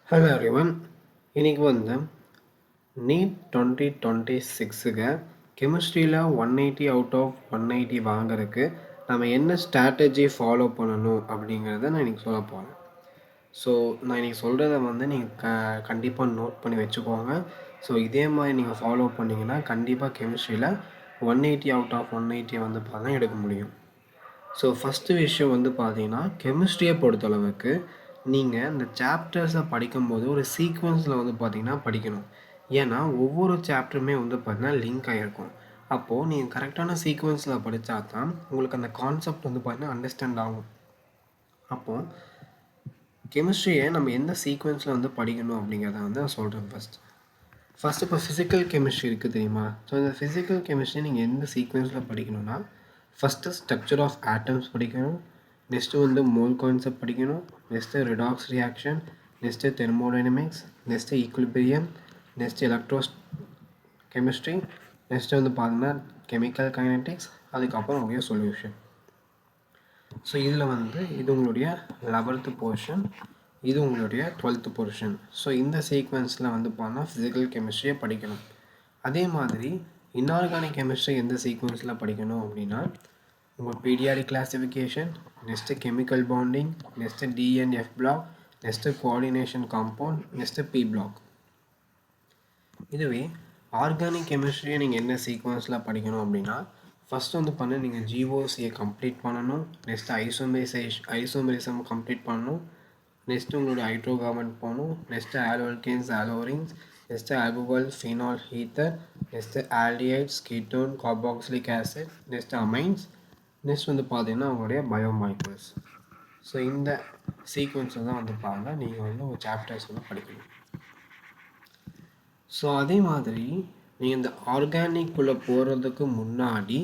Hello everyone. இன்னைக்கு வந்து NEET 2026க்கு கெமிஸ்ட்ரியில் 180 out of 180 வாங்குறதுக்கு நம்ம என்ன ஸ்ட்ராட்டஜி ஃபாலோ பண்ணணும் அப்படிங்கிறத நான் இன்றைக்கி சொல்ல போகிறேன். ஸோ நான் இன்றைக்கி சொல்கிறத வந்து நீங்கள் கண்டிப்பாக நோட் பண்ணி வச்சுக்கோங்க. ஸோ இதே மாதிரி நீங்கள் ஃபாலோ பண்ணிங்கன்னா கண்டிப்பாக கெமிஸ்ட்ரியில் 180 அவுட் ஆஃப் 180 வந்து பார்த்தா எடுக்க முடியும். ஸோ ஃபஸ்ட்டு விஷயம் வந்து பார்த்தீங்கன்னா கெமிஸ்ட்ரியை பொறுத்தளவுக்கு நீங்கள் இந்த சாப்டர்ஸை படிக்கும்போது ஒரு சீக்வன்ஸில் வந்து பார்த்தீங்கன்னா படிக்கணும். ஏன்னா ஒவ்வொரு சாப்டருமே வந்து பார்த்தீங்கன்னா லிங்க் ஆகிருக்கும். அப்போது நீங்கள் கரெக்டான சீக்வன்ஸில் படித்தா தான் உங்களுக்கு அந்த கான்செப்ட் வந்து பார்த்தீங்கன்னா அண்டர்ஸ்டாண்ட் ஆகும். அப்போது கெமிஸ்ட்ரியை நம்ம எந்த சீக்வன்ஸில் வந்து படிக்கணும் அப்படிங்கிறத வந்து நான் சொல்கிறேன். ஃபஸ்ட்டு இப்போ ஃபிசிக்கல் கெமிஸ்ட்ரி இருக்குது தெரியுமா? ஸோ இந்த ஃபிசிக்கல் கெமிஸ்ட்ரி நீங்கள் எந்த சீக்வன்ஸில் படிக்கணும்னா ஃபஸ்ட்டு ஸ்ட்ரக்சர் ஆஃப் ஆட்டம்ஸ் படிக்கணும். நெக்ஸ்ட்டு வந்து மோல் கான்செப்ட் படிக்கணும். Next redox reaction, next thermodynamics, next equilibrium, next electrochemistry, next வந்து பார்த்தீங்கன்னா கெமிக்கல் கைனடிக்ஸ், அதுக்கப்புறம் உங்களுடைய சொல்யூஷன். ஸோ இதில் வந்து இது உங்களுடைய 11th போர்ஷன், இது உங்களுடைய 12th போர்ஷன். ஸோ இந்த சீக்வன்ஸில் வந்து பார்த்தீங்கன்னா ஃபிசிக்கல் கெமிஸ்ட்ரியை படிக்கணும். அதே மாதிரி இன்ஆர்கானிக் கெமிஸ்ட்ரி எந்த சீக்வன்ஸில் படிக்கணும் அப்படின்னா உங்கள் periodic classification, next chemical bonding, next D and F block, next coordination compound, next P block. இதுவே ஆர்கானிக் கெமிஸ்ட்ரியை நீங்கள் என்ன சீக்வன்ஸில் படிக்கணும் அப்படின்னா ஃபஸ்ட்டு வந்து நீங்கள் ஜிஓசியை கம்ப்ளீட் பண்ணணும். நெக்ஸ்ட்டு ஐசோமெரிசம் கம்ப்ளீட் பண்ணணும். நெக்ஸ்ட்டு உங்களுடைய ஹைட்ரோகார்பன் போகணும். Next alkanes, alkenes, next alcohol, phenol, ether, next aldehydes, ketone, carboxylic acid, next amines, next வந்து பார்த்தீங்கன்னா உங்களுடைய பயோமாலிகுல்ஸ். ஸோ இந்த சீக்வன்ஸை தான் வந்து பாருங்கள் நீங்கள் வந்து ஒரு சாப்டர்ஸ் வந்து படிக்கணும். ஸோ அதே மாதிரி நீங்கள் இந்த ஆர்கானிக்குள்ளே போகிறதுக்கு முன்னாடி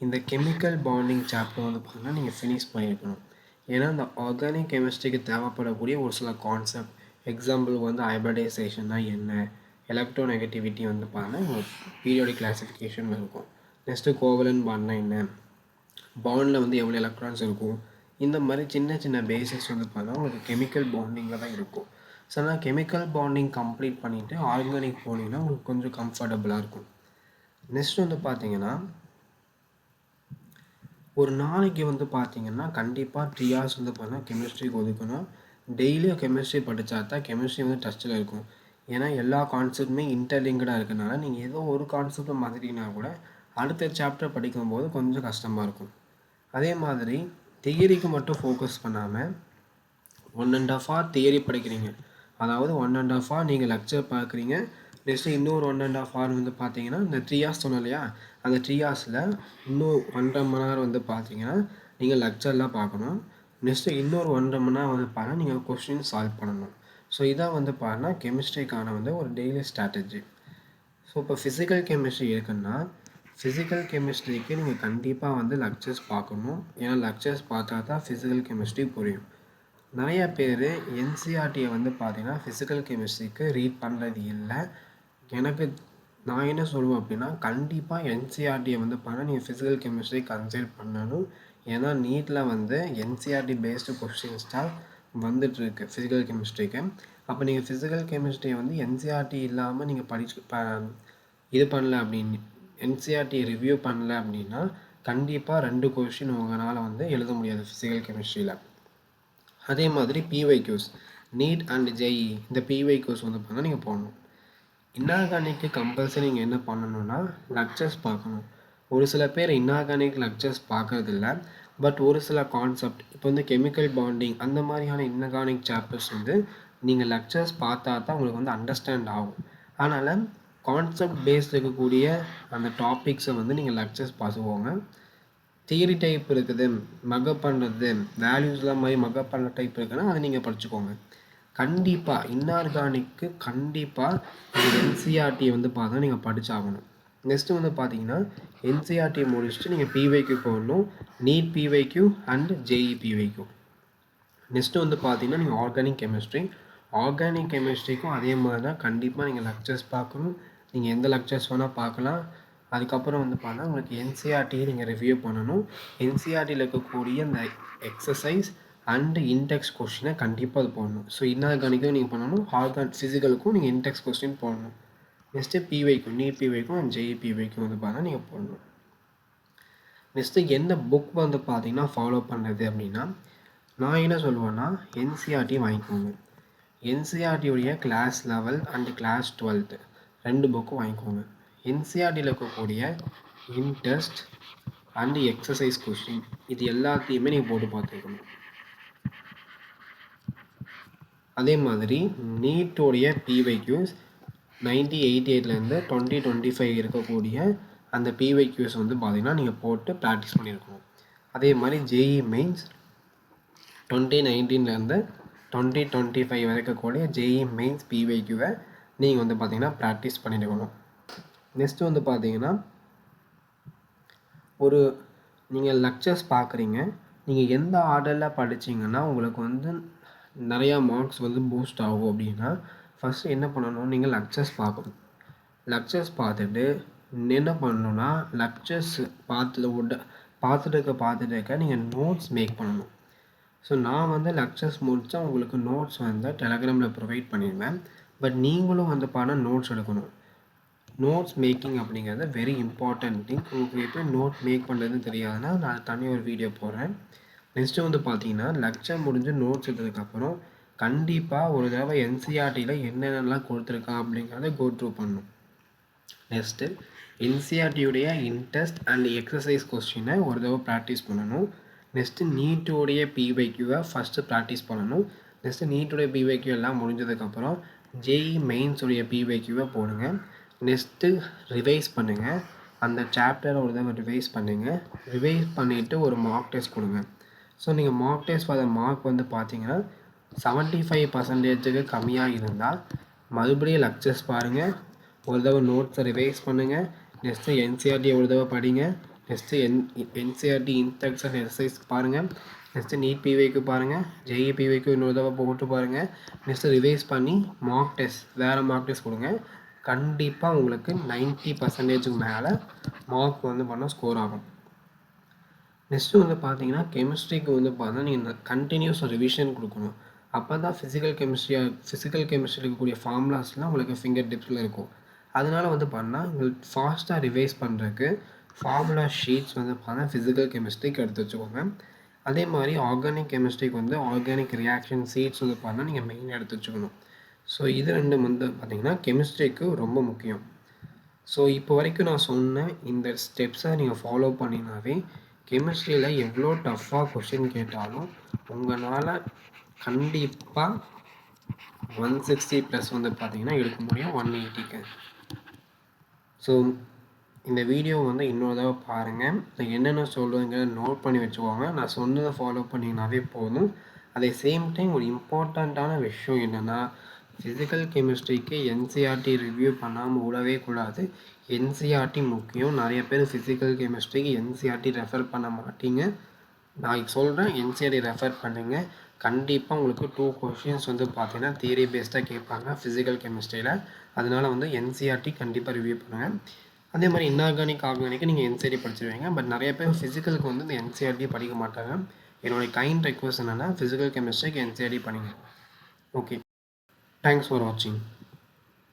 இந்த கெமிக்கல் பாண்டிங் சாப்டர் வந்து பார்த்தீங்கன்னா நீங்கள் ஃபினிஷ் பண்ணியிருக்கணும். ஏன்னா இந்த ஆர்கானிக் கெமிஸ்ட்ரிக்கு தேவைப்படக்கூடிய ஒரு சில கான்செப்ட், எக்ஸாம்பிள் வந்து ஹைபிரிடைசேஷன்னா என்ன, எலக்ட்ரோநெகட்டிவிட்டி வந்து பார்த்தீங்கன்னா பீரியாடிக் கிளாசிஃபிகேஷன் இருக்கும். நெக்ஸ்ட்டு கோவலன்ட் பாண்ட்னா என்ன, பாண்டில் வந்து எவ்வளோ எலக்ட்ரான்ஸ் இருக்கும், இந்த மாதிரி சின்ன சின்ன பேசிக்ஸ் வந்து பார்த்தா உங்களுக்கு கெமிக்கல் பாண்டிங்கில் தான் இருக்கும். ஸோ அதனால் கெமிக்கல் பாண்டிங் கம்ப்ளீட் பண்ணிவிட்டு ஆர்கானிக் போனீங்கன்னா உங்களுக்கு கொஞ்சம் கம்ஃபர்டபுளாக இருக்கும். நெக்ஸ்ட் வந்து பார்த்தீங்கன்னா ஒரு நாளைக்கு வந்து பார்த்தீங்கன்னா கண்டிப்பாக 3 hours வந்து பார்த்தீங்கன்னா கெமிஸ்ட்ரிக்கு ஒதுக்கணும். டெய்லியும் கெமிஸ்ட்ரி படித்தா தான் கெமிஸ்ட்ரி வந்து டச்சில் இருக்கும். ஏன்னா எல்லா கான்செப்ட்டுமே இன்டர்லிங்கடாக இருக்கனால நீங்கள் ஏதோ ஒரு கான்செப்டை மாற்றிட்டீங்கன்னா கூட அடுத்த சாப்டர் படிக்கும்போது கொஞ்சம் கஷ்டமாக இருக்கும். அதே மாதிரி தியரிக்கு மட்டும் ஃபோக்கஸ் பண்ணாமல் 1.5 hour தியரி படிக்கிறீங்க, அதாவது 1.5 hour நீங்கள் லெக்சர் பார்க்குறீங்க. நெக்ஸ்ட்டு இன்னொரு 1.5 hour வந்து பார்த்தீங்கன்னா இந்த 3 hours சொன்னோம் இல்லையா, அந்த 3 hours இன்னும் 1.5 மணி நேரம் வந்து பார்த்தீங்கன்னா நீங்கள் லெக்சர்லாம் பார்க்கணும். நெக்ஸ்ட்டு இன்னொரு 1.5 மணி நேரம் வந்து பார்த்தா நீங்கள் கொஸ்டின் சால்வ் பண்ணணும். ஸோ இதான் வந்து பார்த்தீங்கன்னா கெமிஸ்ட்ரிக்கான வந்து ஒரு டெய்லி ஸ்ட்ராட்டஜி. ஸோ இப்போ ஃபிசிக்கல் கெமிஸ்ட்ரி இருக்குன்னா ஃபிசிக்கல் கெமிஸ்ட்ரிக்கு நீங்கள் கண்டிப்பாக வந்து லெக்சர்ஸ் பார்க்கணும். ஏன்னா லெக்சர்ஸ் பார்த்தா தான் ஃபிசிக்கல் கெமிஸ்ட்ரி புரியும். நிறையா பேர் என்சிஆர்டியை வந்து பார்த்தீங்கன்னா ஃபிசிக்கல் கெமிஸ்ட்ரிக்கு ரீட் பண்ணுறது இல்லை. எனக்கு நான் என்ன சொல்லுவேன் அப்படின்னா கண்டிப்பாக என்சிஆர்டியை வந்து பார்த்தா நீங்கள் ஃபிசிக்கல் கெமிஸ்ட்ரி கன்சிடர் பண்ணணும். ஏன்னா நீட்டில் வந்து என்சிஆர்டி பேஸ்டு கொஸ்டின்ஸ் தான் வந்துட்டுருக்கு ஃபிசிக்கல் கெமிஸ்ட்ரிக்கு. அப்போ நீங்கள் ஃபிசிக்கல் கெமிஸ்ட்ரியை வந்து என்சிஆர்டி இல்லாமல் நீங்கள் இது பண்ணல அப்படின்னு என்சிஆர்டியை ரிவ்யூ பண்ணல அப்படின்னா கண்டிப்பாக 2 கொஸ்டின் உங்களால் வந்து எழுத முடியாது ஃபிசிக்கல் கெமிஸ்ட்ரியில். அதே மாதிரி பிஒய்க்யூஸ், நீட் அண்ட் ஜேஇ இந்த பிஒய்க்யூஸ் வந்து பார்த்தா நீங்கள் போடணும். இன்ஆர்கானிக்கு கம்பல்சரி நீங்கள் என்ன பண்ணணும்னா லெக்சர்ஸ் பார்க்கணும். ஒரு சில பேர் இன்ஆர்கானிக் லெக்சர்ஸ் பார்க்கறதில்ல. பட் ஒரு சில கான்செப்ட் இப்போ வந்து கெமிக்கல் பாண்டிங் அந்த மாதிரியான இன்ஆர்கானிக் சாப்டர்ஸ் வந்து நீங்கள் லெக்சர்ஸ் பார்த்தா தான் உங்களுக்கு வந்து அண்டர்ஸ்டாண்ட் ஆகும். அதனால் கான்செப்ட் பேஸ்ட் இருக்கக்கூடிய அந்த டாபிக்ஸை வந்து நீங்கள் லெக்சர்ஸ் பார்த்துக்கோங்க. தியரி டைப் இருக்குது, மக்கப் பண்ணுறது, வேல்யூஸ்லாம் மாதிரி மக்கப் பண்ணுற டைப் இருக்குன்னா அதை நீங்கள் படிச்சுக்கோங்க. கண்டிப்பாக இன்ஆர்கானிக்கு கண்டிப்பாக என்சிஆர்டியை வந்து பார்த்தா நீங்கள் படித்தாகணும். நெக்ஸ்ட்டு வந்து பார்த்தீங்கன்னா என்சிஆர்டியை முடிச்சுட்டு நீங்கள் பிஒய்க்யூ போடணும். NEET PYQ and JEE PYQ. Next வந்து பார்த்தீங்கன்னா நீங்கள் ஆர்கானிக் கெமிஸ்ட்ரிக்கும் அதே மாதிரி தான் கண்டிப்பாக நீங்கள் லெக்சர்ஸ் பார்க்கணும். நீங்கள் எந்த லெக்சர்ஸ் வேணால் பார்க்கலாம். அதுக்கப்புறம் வந்து பார்த்தா உங்களுக்கு என்சிஆர்டியை நீங்கள் ரிவ்யூ பண்ணணும். என்சிஆர்டியில் இருக்கக்கூடிய இந்த எக்ஸசைஸ் அண்டு இன்டெக்ஸ் கொஸ்டினை கண்டிப்பாக அது போடணும். ஸோ இன்ஆர்கானிக்கும் நீங்கள் பண்ணணும், ஃபிசிக்கலுக்கும் நீங்கள் இன்டெக்ஸ் கொஸ்டின் போடணும். நெக்ஸ்ட்டு பிவைக்கும், நீட் பிவைக்கும் அண்ட் ஜேஇ பிவைக்கும் வந்து பார்த்தா நீங்கள் போடணும். நெக்ஸ்ட்டு எந்த புக் வந்து பார்த்தீங்கன்னா ஃபாலோ பண்ணுறது அப்படின்னா, நான் என்ன சொல்லுவேன்னா என்சிஆர்டி வாங்கிக்கோங்க. என்சிஆர்டியுடைய கிளாஸ் லெவல் அண்டு கிளாஸ் 12 2 புக்கும் வாங்கிக்கோங்க. என்சிஆர்டியில் இருக்கக்கூடிய இன்ட்ரெஸ்ட் அண்டு எக்ஸசைஸ் கொஸ்டின் இது எல்லாத்தையுமே நீங்கள் போட்டு பார்த்துக்கணும். அதே மாதிரி நீட்டோடைய பிவைக்யூஸ் 1988லேருந்து 2025 இருக்கக்கூடிய அந்த பிவைக்யூஸ் வந்து பார்த்திங்கன்னா நீங்கள் போட்டு ப்ராக்டிஸ் பண்ணியிருக்கணும். அதே மாதிரி ஜேஇ மெயின்ஸ் 2019லேருந்து 2025 வரைக்கக்கூடிய ஜேஇ மெயின்ஸ் பிவைக்யூவை நீங்கள் வந்து பார்த்திங்கன்னா ப்ராக்டிஸ் பண்ணியிருக்கணும். நெக்ஸ்ட்டு வந்து பார்த்திங்கன்னா நீங்கள் லெக்சர்ஸ் பார்க்குறீங்க, நீங்கள் எந்த ஆர்டரில் படிச்சிங்கன்னா உங்களுக்கு வந்து நிறையா மார்க்ஸ் வந்து பூஸ்ட் ஆகும் அப்படின்னா, ஃபஸ்ட்டு என்ன பண்ணணும், நீங்கள் லெக்சர்ஸ் பார்க்கணும். லெக்சர்ஸ் பார்த்துட்டு என்ன பண்ணணுன்னா, லெக்சர்ஸ் பார்த்துட்டு இருக்க நீங்கள் நோட்ஸ் மேக் பண்ணணும். ஸோ நான் வந்து லெக்சர்ஸ் முடித்தா உங்களுக்கு நோட்ஸ் வந்து டெலகிராமில் ப்ரொவைட் பண்ணிடுவேன். பட் நீங்களும் வந்து நோட்ஸ் எடுக்கணும். நோட்ஸ் மேக்கிங் அப்படிங்கிறது வெரி இம்பார்ட்டன்ட் திங். உங்களுக்கு எப்படி நோட் மேக் பண்ணுறதுன்னு தெரியாதுன்னா நான் தனியாக ஒரு வீடியோ போடுறேன். நெக்ஸ்ட்டு வந்து பார்த்தீங்கன்னா லெக்சர் முடிஞ்சு நோட்ஸ் எடுத்ததுக்கப்புறம் கண்டிப்பாக ஒரு தடவை என்சிஆர்டியில் என்னென்னலாம் கொடுத்துருக்கான் அப்படிங்கிறத கோ த்ரூ பண்ணணும். நெக்ஸ்ட்டு என்சிஆர்டியுடைய இன்ட்ரெஸ்ட் அண்ட் எக்ஸசைஸ் கொஸ்டினை ஒரு தடவை ப்ராக்டிஸ் பண்ணணும். நெக்ஸ்ட்டு நீட்டோடைய பிவைக்யூவை ஃபஸ்ட்டு ப்ராக்டிஸ் பண்ணணும். நெக்ஸ்ட்டு நீட்டோடைய பிவைக்யூ எல்லாம் முடிஞ்சதுக்கப்புறம் ஜேஇ மெயின்ஸுடைய பிவைக்யூவை போடுங்க. நெக்ஸ்ட்டு ரிவைஸ் பண்ணுங்கள். அந்த சாப்டரை ஒரு தடவை ரிவைஸ் பண்ணுங்கள். ரிவைஸ் பண்ணிவிட்டு ஒரு மார்க் டெஸ்ட் கொடுங்க. ஸோ நீங்கள் மார்க் டெஸ்ட் ஃபார் மார்க் வந்து பார்த்தீங்கன்னா 75% கம்மியாக இருந்தால் மறுபடியும் லெக்சர்ஸ் பாருங்கள், ஒரு தடவை நோட்ஸை ரிவைஸ் பண்ணுங்கள். நெக்ஸ்ட்டு என்சிஆர்டி ஒரு தடவை படிங்க. Next NCERT index and exercise பாருங்கள். நெக்ஸ்ட்டு நீட் பிவைக்கு பாருங்கள், ஜேஇ பிவைக்கு இன்னொரு தடவை போட்டு பாருங்கள். நெக்ஸ்ட்டு ரிவைஸ் பண்ணி மார்க் டெஸ்ட் வேறு மார்க் டெஸ்ட் கொடுங்க. கண்டிப்பாக உங்களுக்கு 90% மேலே மார்க் வந்து ஸ்கோர் ஆகும். நெக்ஸ்ட்டு வந்து பார்த்தீங்கன்னா கெமிஸ்ட்ரிக்கு வந்து பார்த்தா நீங்கள் கண்டினியூஸ் ரிவிஷன் கொடுக்கணும். அப்போ தான் ஃபிசிக்கல் கெமிஸ்ட்ரியில் இருக்கக்கூடிய ஃபார்முலாஸ்லாம் உங்களுக்கு ஃபிங்கர் டிப்ஸில் இருக்கும். அதனால் வந்து உங்களுக்கு ஃபாஸ்ட்டாக ரிவைஸ் பண்ணுறதுக்கு ஃபார்முலா ஷீட்ஸ் வந்து ஃபிசிக்கல் கெமிஸ்ட்ரிக்கு எடுத்து வச்சுக்கோங்க. அதே மாதிரி ஆர்கானிக் கெமிஸ்ட்ரிக்கு வந்து ஆர்கானிக் ரியாக்ஷன் சீட்ஸ் வந்து நீங்கள் மெயினாக எடுத்து வச்சுக்கணும். ஸோ இது ரெண்டும் வந்து பார்த்திங்கன்னா கெமிஸ்ட்ரிக்கு ரொம்ப முக்கியம். ஸோ இப்போ வரைக்கும் நான் சொன்ன இந்த ஸ்டெப்ஸை நீங்கள் ஃபாலோ பண்ணினாவே கெமிஸ்ட்ரியில் எவ்வளோ டஃப்பாக கொஸ்டின் கேட்டாலும் உங்களால் கண்டிப்பாக 160+ வந்து பார்த்திங்கன்னா எடுக்க முடியும் 180க்கு. ஸோ இந்த வீடியோ வந்து இன்னொரு தடவை பாருங்கள். நான் என்னென்ன சொல்கிறேங்கிறத நோட் பண்ணி வச்சுக்கோங்க. நான் சொன்னதை ஃபாலோ பண்ணிங்கனாவே போதும். அதே சேம் டைம் ஒரு இம்பார்ட்டண்ட்டான விஷயம் என்னென்னா, ஃபிசிக்கல் கெமிஸ்ட்ரிக்கு என்சிஆர்டி ரிவ்யூ பண்ணாமல் விடவே கூடாது. என்சிஆர்டி முக்கியம். நிறைய பேர் ஃபிசிக்கல் கெமிஸ்ட்ரிக்கு என்சிஆர்டி ரெஃபர் பண்ண மாட்டீங்க. நான் சொல்கிறேன், என்சிஆர்டி ரெஃபர் பண்ணுங்கள். கண்டிப்பாக உங்களுக்கு 2 கொஷின்ஸ் வந்து பார்த்தீங்கன்னா தியரி பேஸ்டாக கேட்பாங்க ஃபிசிக்கல் கெமிஸ்ட்ரியில். அதனால் வந்து என்சிஆர்டி கண்டிப்பாக ரிவ்யூ பண்ணுங்கள். அதே மாதிரி இன்ஆர்கானிக் ஆர்கானிக்கு நீங்கள் என்சிஆர்டி படிச்சிருவீங்க. பட் நிறைய பேர் ஃபிசிக்கலுக்கு வந்து இந்த என்சிஆர்டி படிக்க மாட்டாங்க. என்னுடைய கைண்ட் ரெக்வஸ்ட் என்னென்னா ஃபிசிக்கல் கெமிஸ்ட்ரிக்கு என்சிஆர்டி பண்ணுங்கள். ஓகே, தேங்க்ஸ் ஃபார் வாட்சிங்.